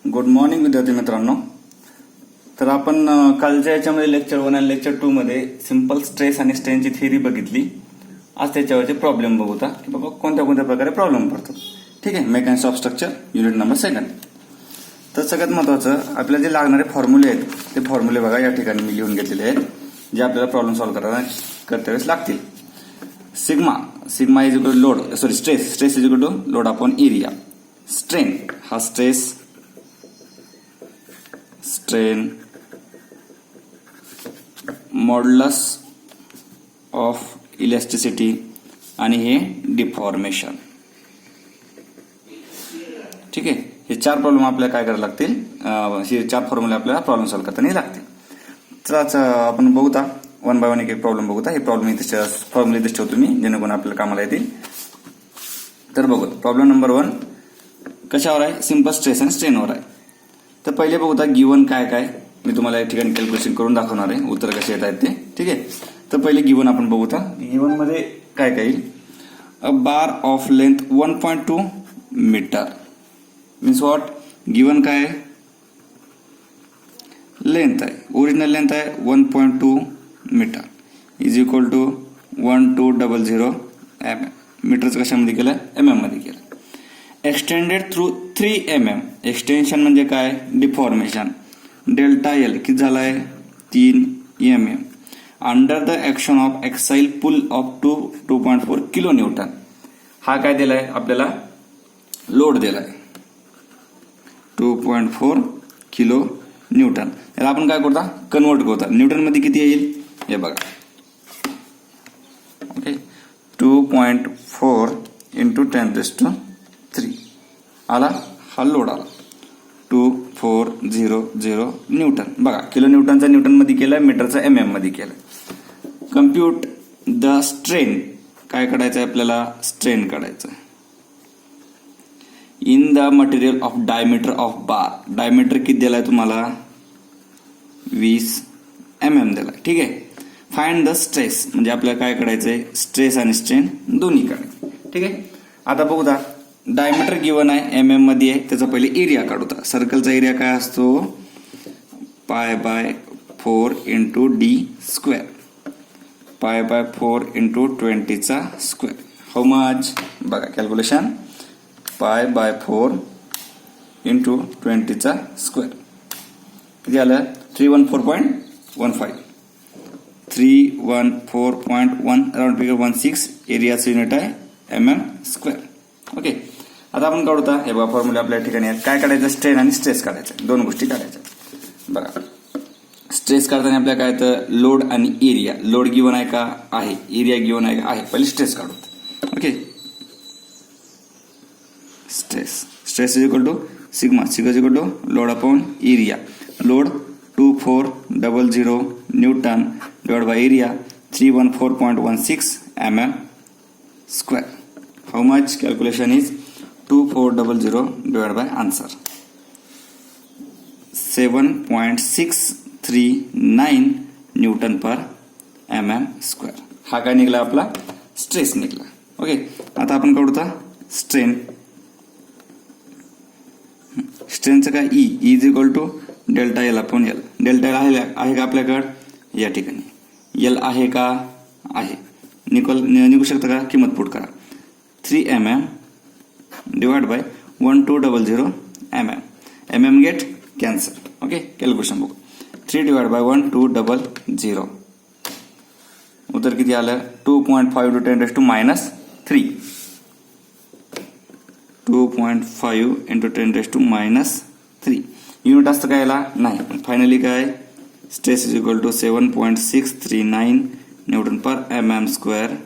Good morning विद्यार्थी मित्रांनो. तर आपण कालच्या याच्यामध्ये लेक्चर 1 आणि लेक्चर 2 मध्ये सिंपल स्ट्रेस आणि स्ट्रेनची थिअरी बघितली. आज त्याच्यावरचे प्रॉब्लेम बघूता की बाबा कोणत्या कोणत्या प्रकारे प्रॉब्लेम पडतात. ठीक आहे. Mechanics of structure unit number 2. तर सगळ्यात महत्वाचं आपल्याला जे लागणारे फॉर्म्युले आहेत ते फॉर्म्युले बघा या ठिकाणी मी लिहून घेतलेले आहेत, जे आपल्याला प्रॉब्लेम सॉल्व्ह करता वेळेस लागतील. Sigma is equal load stress is equal to load upon area. Strain हा स्ट्रेन मॉड्युलस ऑफ इलॅस्टिसिटी आणि हे डिफॉर्मेशन. ठीक आहे. हे 4 प्रॉब्लेम आपल्याला काय करायला लागतील, हे 4 फॉर्म्युले आपल्याला प्रॉब्लेम सॉल्व्ह करताना लागतील. तर आपण बघूता वन बाय वन एक प्रॉब्लेम बघूता. हे प्रॉब्लेम इथे फॉर्म्युले इथे ठेवतो मी, जेणेकरून आपल्याला कामाला येतील. तर बघू प्रॉब्लेम नंबर 1 कशावर आहे, सिंपल स्ट्रेस आणि स्ट्रेनवर आहे. तर पहिले बघूता गिवन काय मी तुम्हाला या ठिकाणी कॅल्क्युलेशन करून दाखवणार आहे, उत्तर कसे येत आहेत ते. ठीक आहे. तर पहिले गिवन आपण बघूता. गिवन मध्ये काय येईल, a bar of length 1.2 metre means what. Given काय आहे, लेंथ आहे, ओरिजिनल लेंथ आहे 1.2 metre is equal to 1200 mm. मीटरचं कशामध्ये केलं, mm मध्ये केलं. Extended through 3 mm. एक्सटेन्शन म्हणजे काय, डिफॉर्मेशन. डेल्टा एल किती झालाय 3 mm under the action of axial pull of 2.4 kilo newton. हा काय दिलाय आपल्याला, लोड दिलाय 2.4 किलो न्यूटन. याला आपण काय करता, कन्वर्ट करता. न्यूटन मध्ये किती येईल हे बघा. ओके. 2.4 इंटू 10⁻³ आला, हा लोड आला 2400 न्यूटन. बघा किलो न्यूटनचा न्यूटन मध्ये केलाय, मीटरचा mm मध्ये केलाय. Compute the strain. काय काढायचं आहे आपल्याला, स्ट्रेन काढायचं in the material of diameter of bar. Diameter किती दिलाय तुम्हाला, 20 mm दिलाय. ठीक आहे. फाइंड द स्ट्रेस म्हणजे आपल्याला काय काढायचंय, स्ट्रेस आणि स्ट्रेन दोन्ही काढायचे. ठीक आहे. आता बघूया डायमीटर गिवन आहे, mm मध्ये आहे, त्याचा पहिले एरिया काढूता. सर्कलचा एरिया काय असतो, π/4 into d². π/4 into 20² how much. बघा कॅल्क्युलेशन, π/4 इंटू 20² किती आलं, 314.15. 314.1 राऊंड फिगर 16. एरियाचं युनिट आहे mm². ओके. आता आपण काढूता. हे बघा फॉर्म्युला आपल्या ठिकाणी आहेत. काय काढायचं, स्ट्रेन आणि स्ट्रेस काढायचं, दोन गोष्टी काढायच्या. बघा स्ट्रेस काढताना आपल्याला काय येतं, लोड आणि एरिया. लोड गिवन आहे का, आहे. एरिया गिवन आहे का, आहे. पहिले स्ट्रेस काढू. Okay. Stress is equal to sigma is equal to load upon area. Load 2400 newton divide by area 314.16 mm². How much? Calculation is 2400 divided by answer 7.639 newton per mm². हा काय निघला आपला, stress निघला. ओके. आता आपण काढूता strain. स्ट्रेनचं काय, E is equal to delta L upon L. Delta L आहे का आपल्याकडे, या ठिकाणी एल आहे का, आहे. निघू शकतं का, किंमत पुट करा. 3 mm divide by 1200 mm. mm get cancel. Okay. Calculation बघू. 3 डिवाइड बाय 1200 उत्तर किती आलं, 2.5 इंटू 10⁻³ 2.5 इंटू 10⁻³ युनिट असतं काय याला, नाही. फायनली काय, stress is equal to 7.639 newton per mm².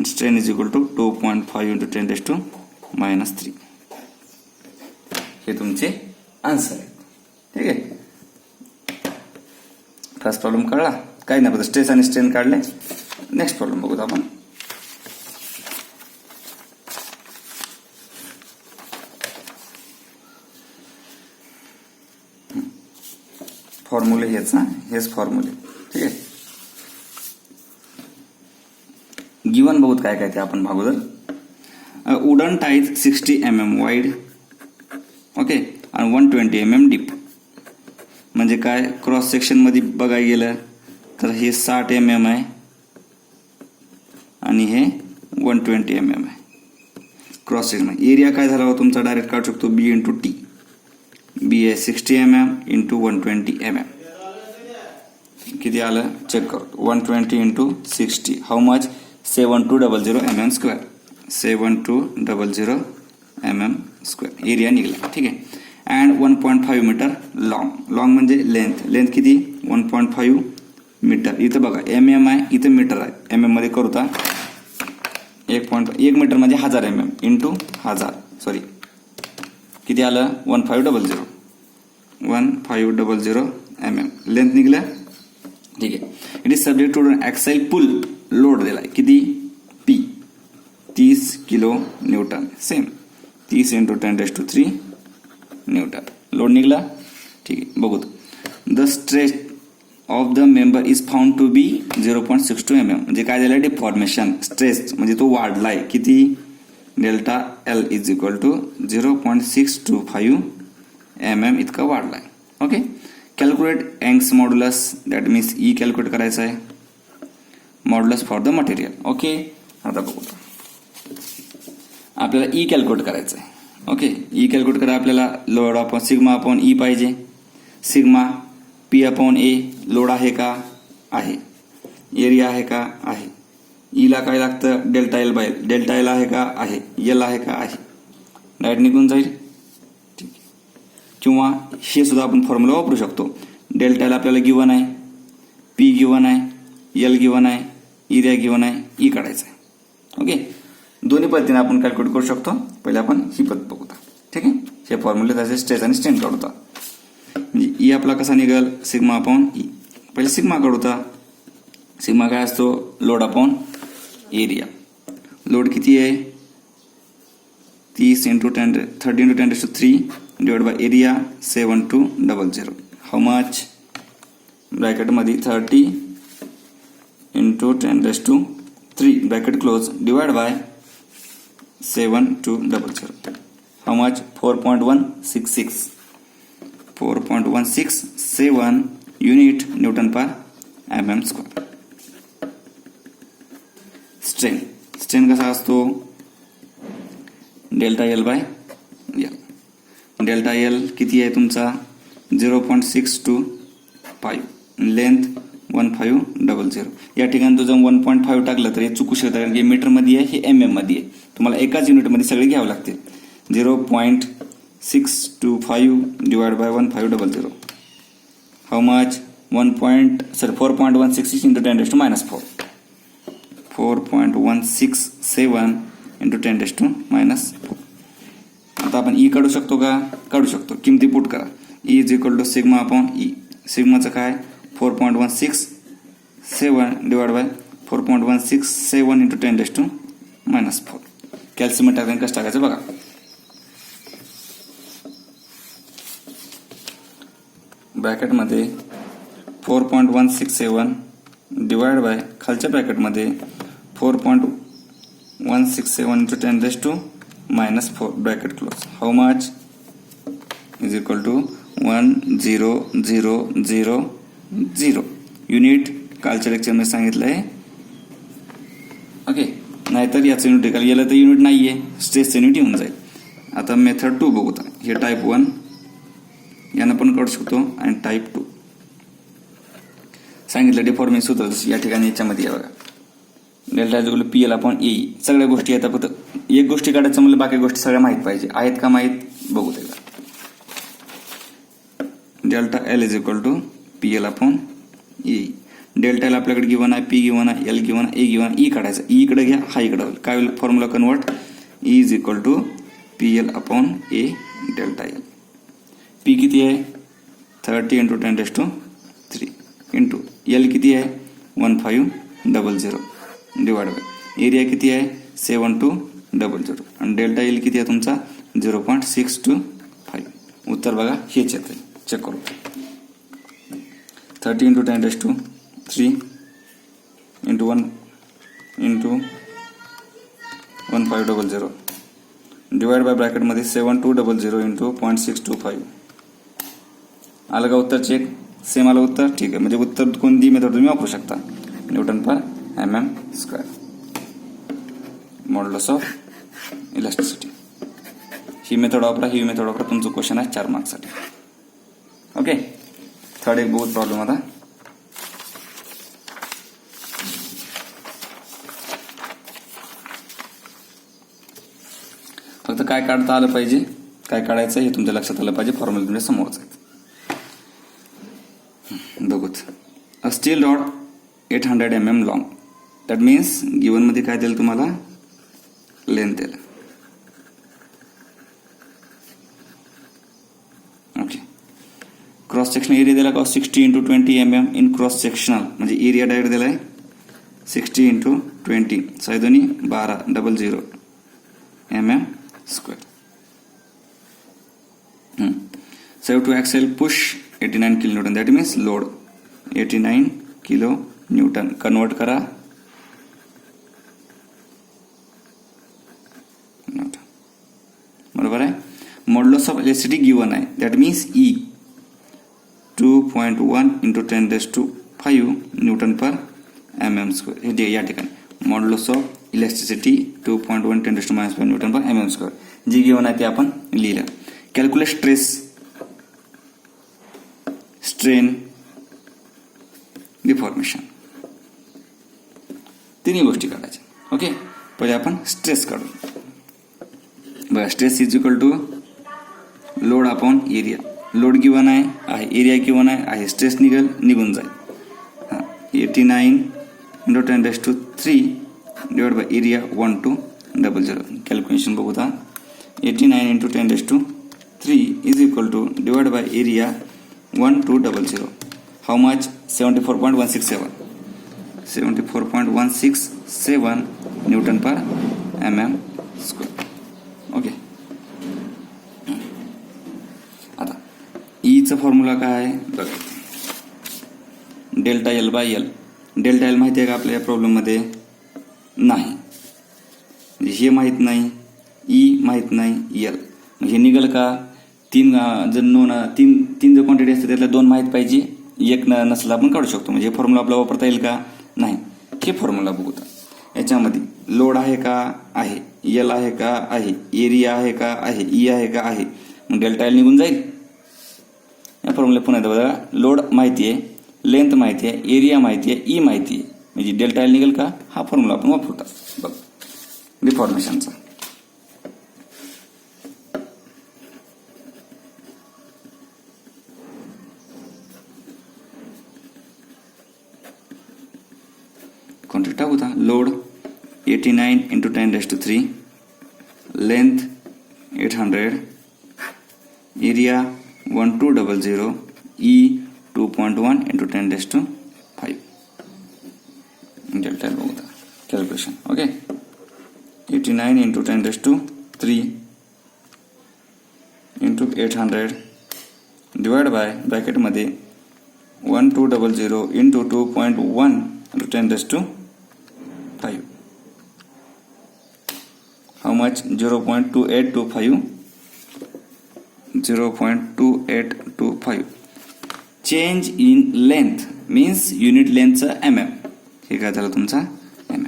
Strain is equal to 2.5 into 10⁻³ हे तुमचे आन्सर आहेत. ठीक आहे. फर्स्ट प्रॉब्लेम कळला, काही नाही, स्ट्रेस आणि स्ट्रेन काढले. नेक्स्ट प्रॉब्लेम बघूत आपण. फॉर्म्युले हेच फॉर्म्युले. ठीक आहे. गिवन बहुत काय काय ते आपण अगोदर. Wooden ties 60 mm wide okay. आणि 120 mm डीप. म्हणजे काय, क्रॉस सेक्शनमध्ये बघायला गेलं तर हे 60 mm आहे आणि हे 120 mm आहे क्रॉस सेक्शन. एरिया काय झाला हो तुमचा, डायरेक्ट काढू शकतो बी इंटू टी. बी आहे 60 mm इंटू 120 mm. किती आलं चेक करू. 120 into 60 how much, 7200 mm square. 7200 mm square area निघाला. ठीक आहे. And 1.5 metre long. लॉंग म्हणजे लेंथ. लेंथ किती 1.5 मीटर. इथं बघा mm आहे, इथं मीटर आहे. mm मध्ये करू तर 1 मीटर म्हणजे 1000 mm इंटू 1000 सॉरी किती आलं 1500 mm लेंथ निघलं. ठीक आहे. It is subject to axial pull load दिलाय किती P 30 kilo newton. Same 30 into 10⁻³ newton load निघला. ठीक आहे. बघू. The stretch of the member is found to be 0.62 mm. म्हणजे काय झालं डिफॉर्मेशन स्ट्रेस म्हणजे तो वाढलाय किती delta L is equal to 0.625 mm इतका वाढलाय. Okay. Calculate Young's modulus that means E calculate करायचं आहे. Modulus for the material. Okay. आता बघू आपल्याला ई कॅल्क्युलेट करायचं आहे. ओके. ई कॅल्क्युलेट करा आपल्याला load upon sigma upon E पाहिजे. Sigma P upon A load आहे का आहे. एरिया आहे का आहे. ईला काय लागतं delta L by delta L आहे का आहे. एल आहे का आहे. डायरेक्ट निघून जाईल. ठीक. किंवा हे सुद्धा आपण फॉर्म्युला वापरू शकतो. डेल्टा एल आपल्याला गिवन आहे, पी गिवन आहे, एल गिवन आहे, एरिया गिवन आहे, ई काढायचं आहे. ओके. दोन्ही पद्धतीने आपण कॅल्क्युलेट करू शकतो. पहिले आपण ही पद्धत बघूया. ठीक आहे. हे फॉर्म्युले त्याचे स्ट्रेस आणि स्ट्रेन काढूता. म्हणजे ई आपला कसा निघेल सिग्मा अपॉन ई. पहिले सिग्मा काढूता. सिग्मा काय असतो लोड अपॉन एरिया. लोड किती आहे 30 into 10⁻³ divide by area 7200. How much ब्रॅकेटमध्ये 30 into 10⁻³ bracket close divide by 7200. How much 4.167 unit newton per mm square. Strain. Strain कसा असतो delta L by L. Delta L किती आहे तुमचा 0.625. लेंथ 1500. या ठिकाणी तुझं 1.5 टाकलं तर हे चुकू शकतं कारण की मीटरमध्ये आहे हे MM मध्ये आहे. तुम्हाला एकाच युनिटमध्ये सगळे घ्यावे लागतील. 0.625 divide by 1500. How much 4.166 into 10⁻⁻⁴. 4.167 into 10⁻⁻⁴. आता आपण ई काढू शकतो का काढू शकतो. किमती पुट करा. E is equal to sigma upon E. सिग्माचं काय 4.167 डिवाइड बाय 4.167 इंटू 10⁻⁻⁴. कॅल्शियम टाकायचं कसं टाकायचं बघा. ब्रॅकेटमध्ये 4.167 डिवाइड बाय खालच्या ब्रॅकेटमध्ये 4.167 into 10⁻⁻⁴ bracket close. How much is equal to 10000 unit. कालच्या लेक्चरमध्ये सांगितलं आहे. ओके. नाहीतर याचं युनिट निघाल गेलं तर युनिट नाही आहे स्ट्रेसचं युनिट येऊन जाईल. आता मेथड 2 बघूया. हे टाईप 1 यानं पण काढू शकतो आणि टाईप 2 सांगितलं डिफॉर्मेशन सूत्र या ठिकाणी याच्यामध्ये आहे बघा. Delta is equal to PL upon A. सगळ्या गोष्टी येतात फक्त एक गोष्टी काढायचं म्हणजे बाकी गोष्टी सगळ्या माहीत पाहिजे. आहेत का माहीत बघू त्याला. Delta L is equal to PL upon A. Delta L आपल्याकडे गिवन आहे, पी गिवन आहे, एल गिवन आहे, ए गिवन आहे. ई काढायचं. ई इकडे घ्या हा इकडे होईल. काय होईल formula convert. E is equal to PL upon A delta L. P किती आहे 30 इंटू 10⁻³ इंटू एल किती आहे 1500 डिवाइड बाय एरिया किती आहे 7200 आणि डेल्टा एल किती आहे तुमचा 0.625. उत्तर बघा हेच येते. चेक करू. 30 into 10⁻³ into 1 into 1500 divide by ब्रॅकेटमध्ये 7200 इंटू 0.625. आलं का उत्तर चेक? सेम आलं उत्तर? ठीक आहे. म्हणजे उत्तर कोणती मेथड तुम्ही वापरू शकता. Newton per mm square, modulus of elasticity. He method वापरा, ही मेथड वापरा. तुमचं क्वेश्चन आहे 4 मार्क्ससाठी. ओके. थर्ड एक बहुत प्रॉब्लेम आता. फक्त काय काढता आलं पाहिजे, काय काढायचं हे तुमच्या लक्षात आलं पाहिजे. फॉर्म्युला तुमच्या समोरच आहेत. बघूत. A steel rod 800 mm long. That means given मध्ये काय दिलं तुम्हाला? लेंथ दिलं. ओके. क्रॉस सेक्शनल एरिया दिला का 60 into 20 mm in cross sectional, म्हणजे एरिया डायरेक्ट दिलाय 60 इंटू 20, 6 दोन्ही 12, 00 mm square. So to axle push 89 kilonewton. That means load 89 kilonewton. Convert करा बरोबर आहे. मॉड्युलस ऑफ इलास्टिसिटी गिवन आहे. That means E 2.1 into 10⁵ newton per mm square. हे या ठिकाणी modulus of elasticity 2.1 10⁻⁵ newton per mm square जी given आहे ते आपण लिहिलं. कॅल्क्युलेट स्ट्रेस, स्ट्रेन, डिफॉर्मेशन, तिन्ही गोष्टी काढायच्या. ओके. पहिले आपण स्ट्रेस काढू. बघा, stress is equal to load upon area. Load given आहे, एरिया गिवन आहे, स्ट्रेस निघून जाईल. 89 into 10⁻³ divide by area 1200. Calculation बघू आता. 89 into 10⁻³ is equal to divide by area 1200. How much? 74.167. 74.167 newton per mm square. Okay. आता ईचा formula काय आहे बघा. Delta L by L. Delta L माहिती आहे का आपल्या प्रॉब्लेम मध्ये? नाही. हे माहित नाही, ई माहित नाही, एल. हे निघल का? तीन जर क्वांटिटी असते त्यातल्या 2 माहित पाहिजे, एक नसला आपण काढू शकतो. म्हणजे हे फॉर्म्युला आपला वापरता येईल का? नाही. हे फॉर्म्युला बघूता. याच्यामध्ये लोड आहे का? आहे. एल आहे का? आहे. एरिया आहे का? आहे. ई आहे का? आहे. मग डेल्टा एल निघून जाईल. या फॉर्म्युला पुन्हा एकदा बघा. लोड माहिती आहे, लेंथ माहिती आहे, एरिया माहिती आहे, ई माहिती आहे, म्हणजे डेल्टा एल निघेल का? हा फॉर्म्युला आपण वापरता. बघ, डिफॉर्मेशनचा. क्वांटिटी टाकू था. Load 89 into 10⁻³ length 800 area 1200 E 2.1 into 10⁻⁵. Delta बघू था. Calculation. Okay. 89 into 10⁻³ into 800 divide by ब्रॅकेटमध्ये 1200 into 2.1 into 10⁻⁵. How much? 0.2825. 0.2825. Change in length means unit length mm. हे काय झालं तुमचा mm.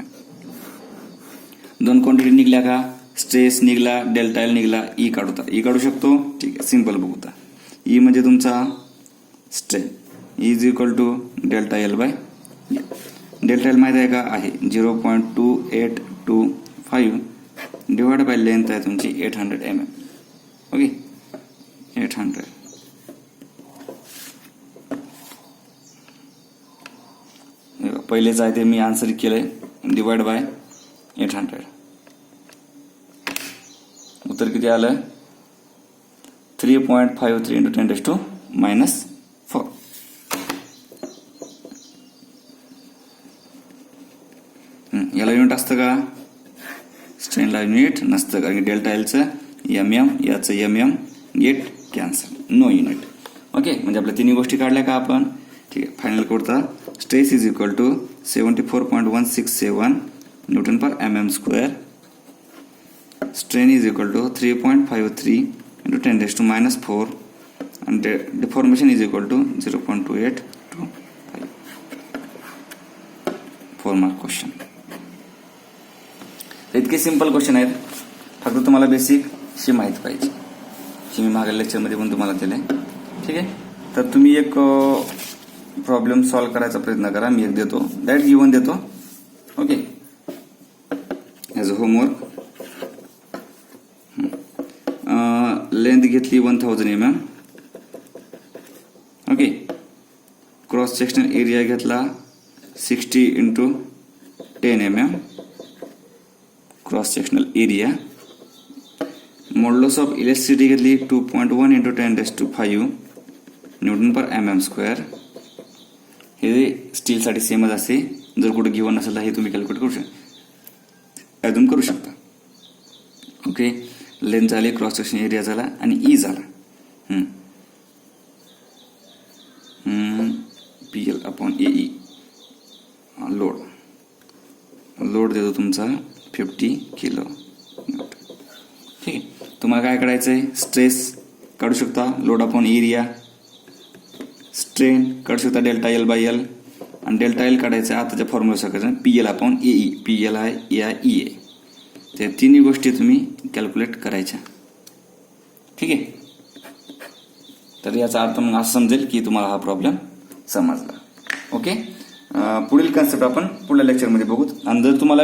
2 क्वांटिटी निघल्या का? स्ट्रेस निघला, डेल्टा एल निघला, ई काढूता. ई काढू शकतो. ठीक आहे. सिंपल बघूता. ई म्हणजे तुमचा strain is equal to delta L by L. Delta L माहिती आहे का? आहे. 0.2825 डिवाइड बाय लेंथ आहे तुमची 800 mm. ओके. 800 पहिलेच आहे ते मी आन्सर केलंय. Divide by 800. उत्तर किती आलं? 3.53 इंटू 10⁻⁻⁴. याला युनिट असतं का? स्ट्रेनला युनिट नसतं, कारण की डेल्टा एलचं MM, याचं MM, get cancel, no unit. Okay. म्हणजे आपल्या तिन्ही गोष्टी काढल्या का आपण? ठीक आहे. फायनल करता. Stress is equal to 74.167 newton per mm square strain is equal to 3.53 into 10 raised to -4 and deformation is equal to 0.2825. 4 mark question. इतके सिंपल क्वेश्चन आहेत, फक्त तुम्हाला बेसिक शी माहिती पाहिजे. शी मी मागील लेक्चरमध्ये पण तुम्हाला दिले. ठीक आहे, तर तुम्ही एक प्रॉब्लेम सॉल्व्ह करायचा प्रयत्न करा. मी एक देतो, दॅट गिवन देतो. Okay, as a homework. Length घेतली 1000 mm. Okay, cross sectional area घेतला 60 into 10 mm cross sectional area. Modulus of elasticity घेतली 2.1 into 10 raised to 5 Newton per mm square. हे स्टीलसाठी सेमच असते. जर कुठे गिवन नसेल तर हे तुम्ही कॅल्क्युलेट करू शकता, अजून करू शकता. ओके, लेंथ झाली, क्रॉस सेक्शन एरिया झाला आणि ई झाला. PL upon AE. लोड देतो तुमचा 50 किलो. ठीक आहे, तुम्हाला काय काढायचं आहे? स्ट्रेस काढू शकता, लोड अपॉन एरिया. स्ट्रेन काढू शकता डेल्टा L बाय L, आणि डेल्टा L काढायचं आहे आताच्या फॉर्म्युला सांगायचं PL अपॉन AE. PL आहे, E आहे, E आहे. त्या तिन्ही गोष्टी तुम्ही कॅल्क्युलेट करायच्या. ठीक आहे, तर याचा अर्थ मग असं समजेल की तुम्हाला हा प्रॉब्लेम समजला. ओके, पुढील कन्सेप्ट आपण पुढल्या लेक्चरमध्ये बघू. आणि जर तुम्हाला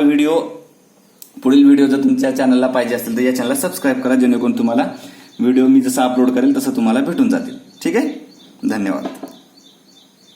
पुढील व्हिडिओ जर तुमच्या चॅनलला पाहिजे असेल तर या चॅनलला सबस्क्राईब करा, जेणेकरून तुम्हाला व्हिडिओ मी जसं अपलोड करेल तसं तुम्हाला भेटून जातील. ठीक आहे, धन्यवाद.